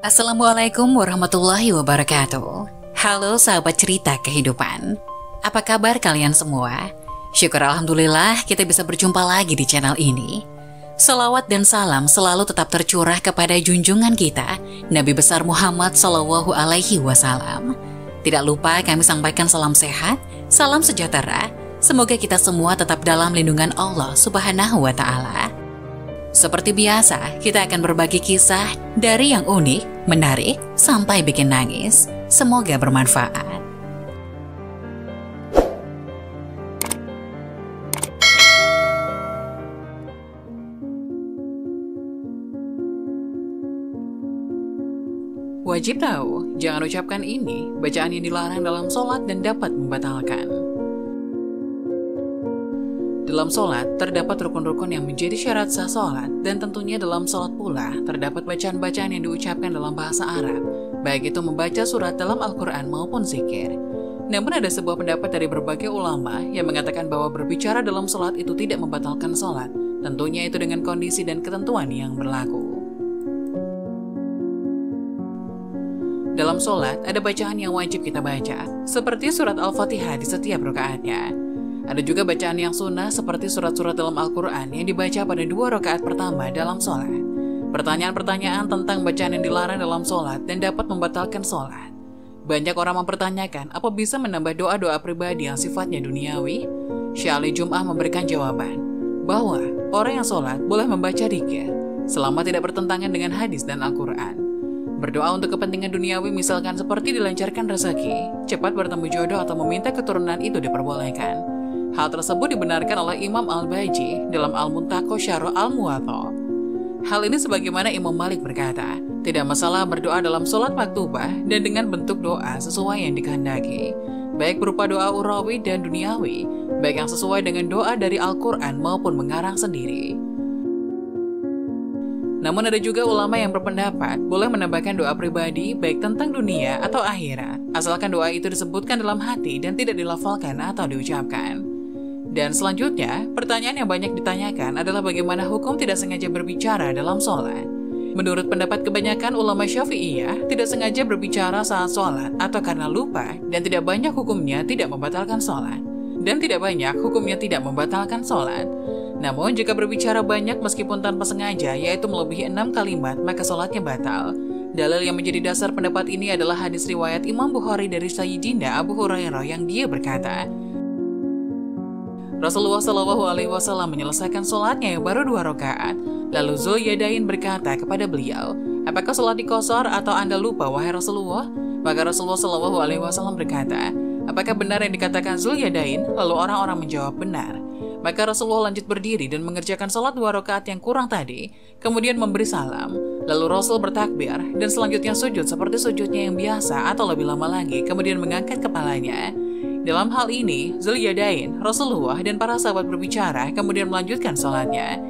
Assalamualaikum warahmatullahi wabarakatuh. Halo sahabat cerita kehidupan. Apa kabar kalian semua? Syukur alhamdulillah kita bisa berjumpa lagi di channel ini. Salawat dan salam selalu tetap tercurah kepada junjungan kita, Nabi besar Muhammad Sallallahu Alaihi Wasallam. Tidak lupa kami sampaikan salam sehat, salam sejahtera. Semoga kita semua tetap dalam lindungan Allah Subhanahu wa Ta'ala. Seperti biasa, kita akan berbagi kisah dari yang unik, menarik, sampai bikin nangis. Semoga bermanfaat. Wajib tahu, jangan ucapkan ini, bacaan yang dilarang dalam sholat dan dapat membatalkan. Dalam sholat, terdapat rukun-rukun yang menjadi syarat sah sholat, dan tentunya dalam sholat pula, terdapat bacaan-bacaan yang diucapkan dalam bahasa Arab, baik itu membaca surat dalam Al-Quran maupun zikir. Namun ada sebuah pendapat dari berbagai ulama yang mengatakan bahwa berbicara dalam sholat itu tidak membatalkan sholat, tentunya itu dengan kondisi dan ketentuan yang berlaku. Dalam sholat, ada bacaan yang wajib kita baca, seperti surat Al-Fatihah di setiap rakaatnya. Ada juga bacaan yang sunnah seperti surat-surat dalam Al-Quran yang dibaca pada 2 rakaat pertama dalam sholat. Pertanyaan-pertanyaan tentang bacaan yang dilarang dalam sholat dan dapat membatalkan sholat. Banyak orang mempertanyakan apa bisa menambah doa-doa pribadi yang sifatnya duniawi? Syekh Ali Jum'ah memberikan jawaban bahwa orang yang sholat boleh membaca dzikir selama tidak bertentangan dengan hadis dan Al-Quran. Berdoa untuk kepentingan duniawi misalkan seperti dilancarkan rezeki, cepat bertemu jodoh atau meminta keturunan itu diperbolehkan. Hal tersebut dibenarkan oleh Imam Al-Baji dalam Al-Muntaqo Syarh Al-Muwatta. Hal ini sebagaimana Imam Malik berkata, tidak masalah berdoa dalam sholat maktubah dan dengan bentuk doa sesuai yang dikehendaki, baik berupa doa urawi dan duniawi, baik yang sesuai dengan doa dari Al-Quran maupun mengarang sendiri. Namun ada juga ulama yang berpendapat boleh menambahkan doa pribadi baik tentang dunia atau akhirat, asalkan doa itu disebutkan dalam hati dan tidak dilafalkan atau diucapkan. Dan selanjutnya, pertanyaan yang banyak ditanyakan adalah bagaimana hukum tidak sengaja berbicara dalam sholat. Menurut pendapat kebanyakan ulama Syafi'iyah, tidak sengaja berbicara saat sholat atau karena lupa dan tidak banyak hukumnya tidak membatalkan sholat. Dan tidak banyak hukumnya tidak membatalkan sholat. Namun jika berbicara banyak meskipun tanpa sengaja, yaitu melebihi 6 kalimat, maka sholatnya batal. Dalil yang menjadi dasar pendapat ini adalah hadis riwayat Imam Bukhari dari Sayyidina Abu Hurairah yang dia berkata, Rasulullah Shallallahu Alaihi Wasallam menyelesaikan sholatnya yang baru 2 rakaat. Lalu Zul Yadain berkata kepada beliau, apakah sholat dikosor atau Anda lupa wahai Rasulullah? Maka Rasulullah Shallallahu Alaihi Wasallam berkata, apakah benar yang dikatakan Zul Yadain? Lalu orang-orang menjawab benar. Maka Rasulullah lanjut berdiri dan mengerjakan sholat 2 rakaat yang kurang tadi, kemudian memberi salam. Lalu Rasul bertakbir dan selanjutnya sujud seperti sujudnya yang biasa atau lebih lama lagi, kemudian mengangkat kepalanya. Dalam hal ini, Zul Yadain, Rasulullah, dan para sahabat berbicara, kemudian melanjutkan sholatnya.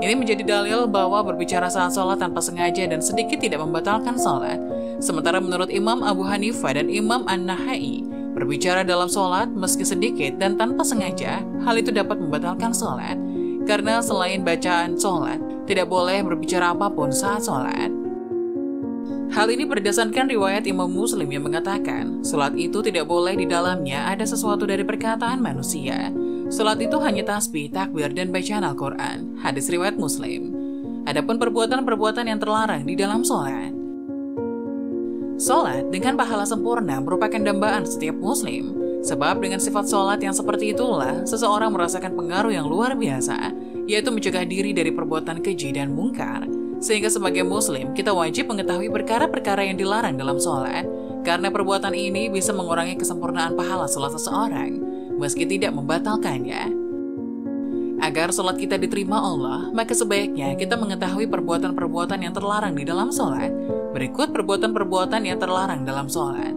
Ini menjadi dalil bahwa berbicara saat sholat tanpa sengaja dan sedikit tidak membatalkan sholat. Sementara menurut Imam Abu Hanifah dan Imam An-Nahai, berbicara dalam sholat meski sedikit dan tanpa sengaja, hal itu dapat membatalkan sholat. Karena selain bacaan sholat, tidak boleh berbicara apapun saat sholat. Hal ini berdasarkan riwayat Imam Muslim yang mengatakan, sholat itu tidak boleh di dalamnya ada sesuatu dari perkataan manusia. Sholat itu hanya tasbih, takbir, dan bacaan Al-Quran. Hadis riwayat Muslim. Adapun perbuatan-perbuatan yang terlarang di dalam sholat. Sholat dengan pahala sempurna merupakan dambaan setiap muslim. Sebab dengan sifat sholat yang seperti itulah, seseorang merasakan pengaruh yang luar biasa, yaitu mencegah diri dari perbuatan keji dan mungkar. Sehingga sebagai muslim, kita wajib mengetahui perkara-perkara yang dilarang dalam sholat, karena perbuatan ini bisa mengurangi kesempurnaan pahala sholat seseorang, meski tidak membatalkannya. Agar sholat kita diterima Allah, maka sebaiknya kita mengetahui perbuatan-perbuatan yang terlarang di dalam sholat. Berikut perbuatan-perbuatan yang terlarang dalam sholat.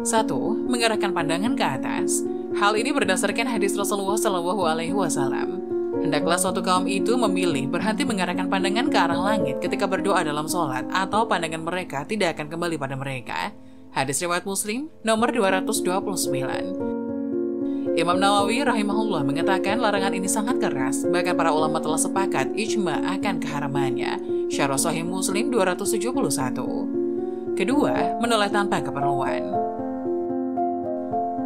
1. Mengarahkan pandangan ke atas. Hal ini berdasarkan hadis Rasulullah Shallallahu Alaihi Wasallam. Hendaklah suatu kaum itu memilih berhenti mengarahkan pandangan ke arah langit ketika berdoa dalam sholat, atau pandangan mereka tidak akan kembali pada mereka. Hadis riwayat Muslim nomor 229. Imam Nawawi rahimahullah mengatakan larangan ini sangat keras, bahkan para ulama telah sepakat ijma akan keharamannya. Syarah Sahih Muslim 271. Kedua, menoleh tanpa keperluan.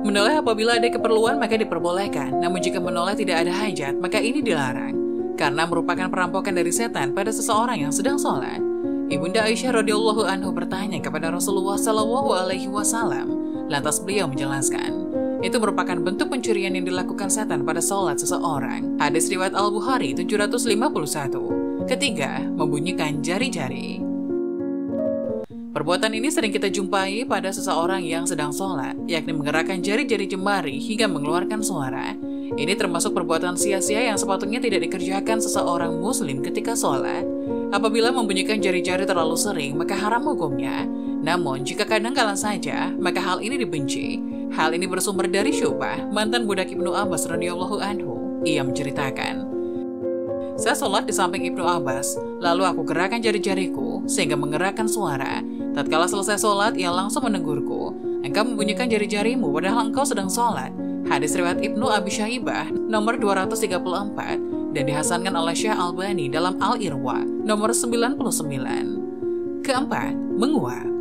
Menoleh apabila ada keperluan maka diperbolehkan, namun jika menoleh tidak ada hajat maka ini dilarang, karena merupakan perampokan dari setan pada seseorang yang sedang sholat. Ibunda Aisyah radhiyallahu anhu bertanya kepada Rasulullah SAW, lantas beliau menjelaskan, itu merupakan bentuk pencurian yang dilakukan setan pada sholat seseorang. Hadis riwayat Al-Bukhari 751. Ketiga, membunyikan jari-jari. Perbuatan ini sering kita jumpai pada seseorang yang sedang sholat, yakni menggerakkan jari-jari jemari hingga mengeluarkan suara. Ini termasuk perbuatan sia-sia yang sepatutnya tidak dikerjakan seseorang muslim ketika sholat. Apabila membunyikan jari-jari terlalu sering, maka haram hukumnya. Namun, jika kadang-kala saja, maka hal ini dibenci. Hal ini bersumber dari Syubah, mantan budak Ibnu Abbas radhiyallahu anhu. Ia menceritakan, saya sholat di samping Ibnu Abbas, lalu aku gerakkan jari-jariku sehingga menggerakkan suara. Tatkala selesai sholat, ia langsung menegurku, engkau membunyikan jari-jarimu padahal engkau sedang sholat. Hadis riwayat Ibnu Abi Syaibah nomor 234 dan dihasankan oleh Syekh Albani dalam Al-Irwa nomor 99. Keempat, menguap.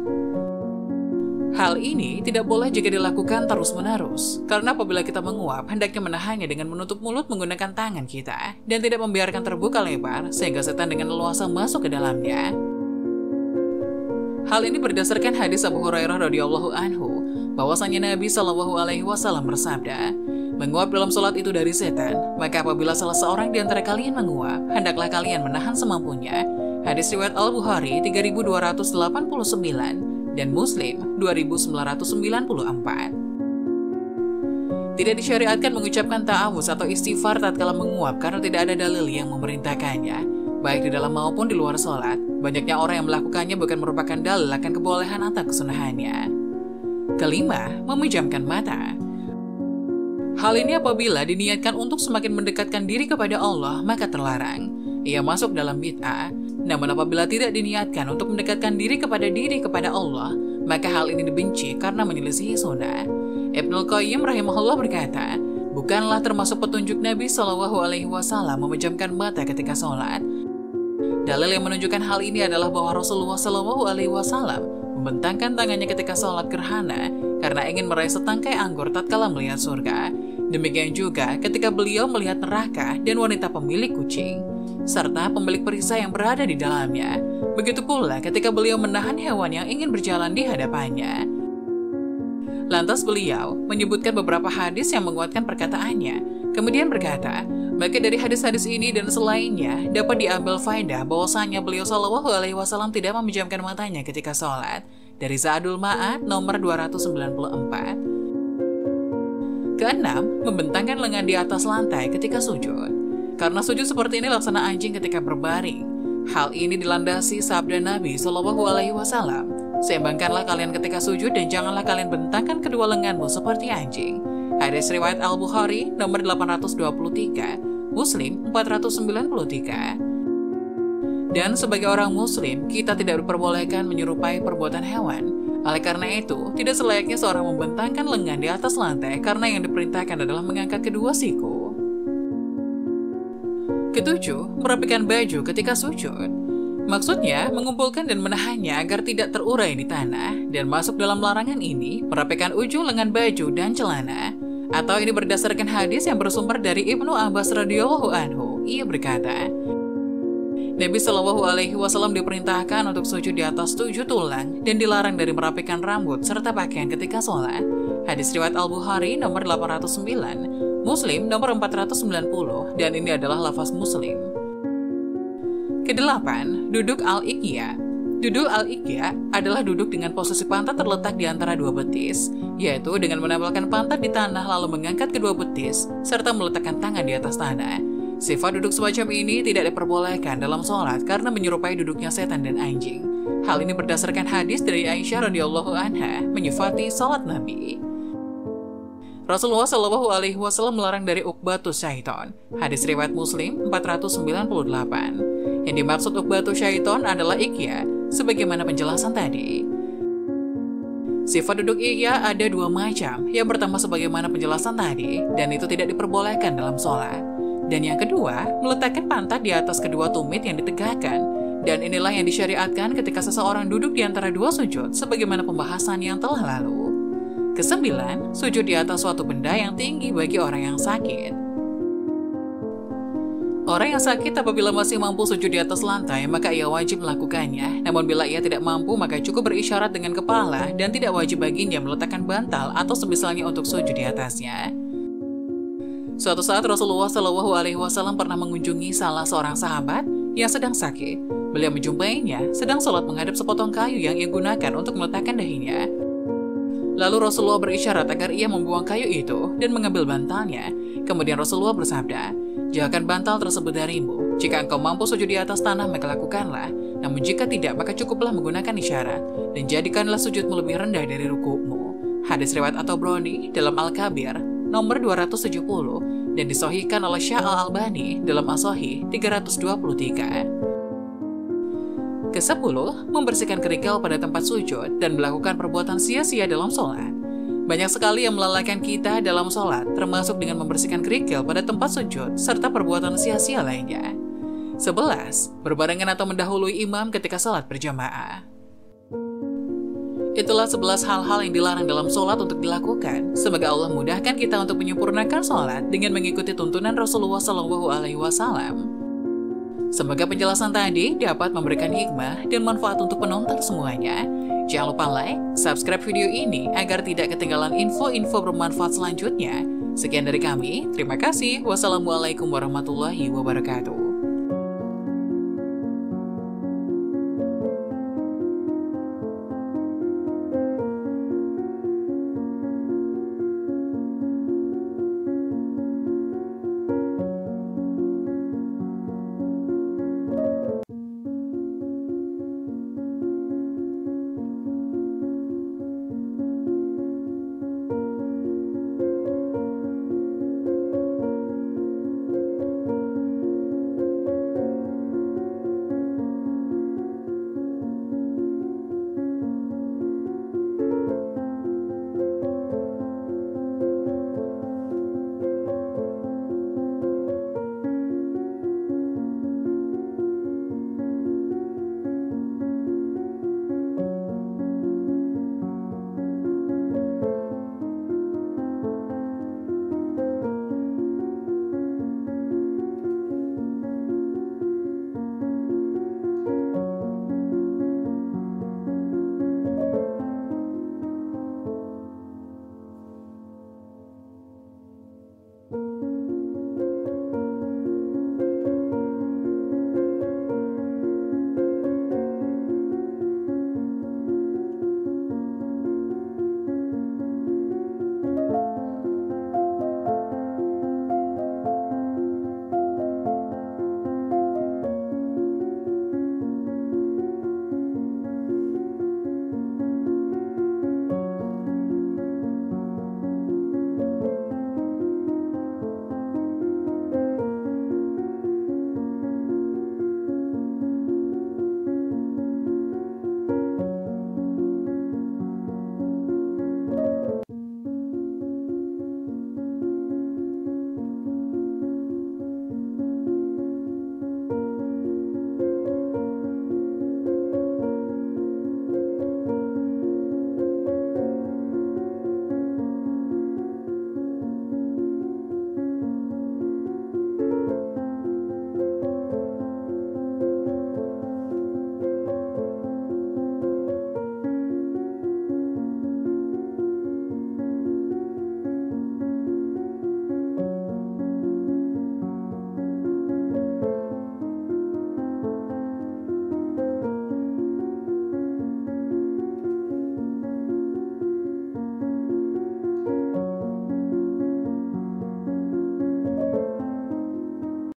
Hal ini tidak boleh jika dilakukan terus-menerus, karena apabila kita menguap, hendaknya menahannya dengan menutup mulut menggunakan tangan kita, dan tidak membiarkan terbuka lebar, sehingga setan dengan leluasa masuk ke dalamnya. Hal ini berdasarkan hadis Abu Hurairah radhiyallahu anhu, bahwasanya Nabi SAW bersabda, menguap dalam sholat itu dari setan, maka apabila salah seorang di antara kalian menguap, hendaklah kalian menahan semampunya. Hadis riwayat Al-Bukhari 3289, dan Muslim 2994. Tidak disyariatkan mengucapkan ta'awuz atau istighfar tatkala menguap karena tidak ada dalil yang memerintahkannya, baik di dalam maupun di luar sholat. Banyaknya orang yang melakukannya bukan merupakan dalil akan kebolehan atau kesunahannya. Kelima, memejamkan mata. Hal ini apabila diniatkan untuk semakin mendekatkan diri kepada Allah, maka terlarang. Ia masuk dalam bid'ah. Namun apabila tidak diniatkan untuk mendekatkan diri kepada Allah, maka hal ini dibenci karena menyelisihi sunnah. Ibnul Qayyim rahimahullah berkata, bukanlah termasuk petunjuk Nabi SAW memejamkan mata ketika sholat. Dalil yang menunjukkan hal ini adalah bahwa Rasulullah SAW membentangkan tangannya ketika sholat gerhana karena ingin meraih setangkai anggur tatkala melihat surga. Demikian juga ketika beliau melihat neraka dan wanita pemilik kucing, serta pemilik perisai yang berada di dalamnya. Begitu pula ketika beliau menahan hewan yang ingin berjalan di hadapannya. Lantas beliau menyebutkan beberapa hadis yang menguatkan perkataannya. Kemudian berkata, maka dari hadis-hadis ini dan selainnya dapat diambil faedah bahwasanya beliau SAW tidak memejamkan matanya ketika sholat. Dari Zadul Ma'ad nomor 294. Keenam, membentangkan lengan di atas lantai ketika sujud. Karena sujud seperti ini laksana anjing ketika berbaring. Hal ini dilandasi sabda Nabi SAW, seimbangkanlah kalian ketika sujud dan janganlah kalian bentangkan kedua lenganmu seperti anjing. Hadis riwayat Al-Bukhari nomor 823, Muslim 493. Dan sebagai orang muslim, kita tidak diperbolehkan menyerupai perbuatan hewan. Oleh karena itu, tidak selayaknya seorang membentangkan lengan di atas lantai karena yang diperintahkan adalah mengangkat kedua siku. Ketujuh, merapikan baju ketika sujud. Maksudnya, mengumpulkan dan menahannya agar tidak terurai di tanah, dan masuk dalam larangan ini, merapikan ujung lengan baju dan celana. Atau ini berdasarkan hadis yang bersumber dari Ibnu Abbas radhiyallahu anhu. Ia berkata, Nabi SAW diperintahkan untuk sujud di atas 7 tulang dan dilarang dari merapikan rambut serta pakaian ketika sholat. Hadis riwayat Al-Bukhari nomor 809, Muslim nomor 490, dan ini adalah lafaz Muslim. Kedelapan, duduk al-iqya. Duduk al-iqya adalah duduk dengan posisi pantat terletak di antara dua betis, yaitu dengan menempelkan pantat di tanah lalu mengangkat kedua betis serta meletakkan tangan di atas tanah. Sifat duduk semacam ini tidak diperbolehkan dalam sholat karena menyerupai duduknya setan dan anjing. Hal ini berdasarkan hadis dari Aisyah radhiyallahu anha menyifati sholat Nabi. Rasulullah SAW melarang dari ukbatus syaiton. Hadis riwayat Muslim 498. Yang dimaksud ukbatus syaiton adalah ikya, sebagaimana penjelasan tadi. Sifat duduk iya ada dua macam. Yang pertama sebagaimana penjelasan tadi, dan itu tidak diperbolehkan dalam sholat. Dan yang kedua, meletakkan pantat di atas kedua tumit yang ditegakkan. Dan inilah yang disyariatkan ketika seseorang duduk di antara dua sujud, sebagaimana pembahasan yang telah lalu. Kesembilan, sujud di atas suatu benda yang tinggi bagi orang yang sakit. Orang yang sakit apabila masih mampu sujud di atas lantai, maka ia wajib melakukannya. Namun bila ia tidak mampu, maka cukup berisyarat dengan kepala dan tidak wajib baginya meletakkan bantal atau semisalnya untuk sujud di atasnya. Suatu saat Rasulullah SAW pernah mengunjungi salah seorang sahabat yang sedang sakit. Beliau menjumpainya sedang sholat menghadap sepotong kayu yang ia gunakan untuk meletakkan dahinya. Lalu Rasulullah berisyarat agar ia membuang kayu itu dan mengambil bantalnya. Kemudian Rasulullah bersabda, "Jauhkan bantal tersebut darimu. Jika engkau mampu sujud di atas tanah, maka lakukanlah. Namun jika tidak, maka cukuplah menggunakan isyarat. Dan jadikanlah sujudmu lebih rendah dari rukukmu." Hadis riwayat At-Tabrani dalam Al-Kabir nomor 270 dan disahihkan oleh Syekh Al-Albani dalam As-Sahih 323. Ke-10, membersihkan kerikil pada tempat sujud dan melakukan perbuatan sia-sia dalam sholat. Banyak sekali yang melalaikan kita dalam sholat, termasuk dengan membersihkan kerikil pada tempat sujud, serta perbuatan sia-sia lainnya. 11, berbarengan atau mendahului imam ketika sholat berjamaah. Itulah 11 hal-hal yang dilarang dalam sholat untuk dilakukan. Semoga Allah mudahkan kita untuk menyempurnakan sholat dengan mengikuti tuntunan Rasulullah SAW. Semoga penjelasan tadi dapat memberikan hikmah dan manfaat untuk penonton semuanya. Jangan lupa like, subscribe video ini agar tidak ketinggalan info-info bermanfaat selanjutnya. Sekian dari kami, terima kasih. Wassalamualaikum warahmatullahi wabarakatuh.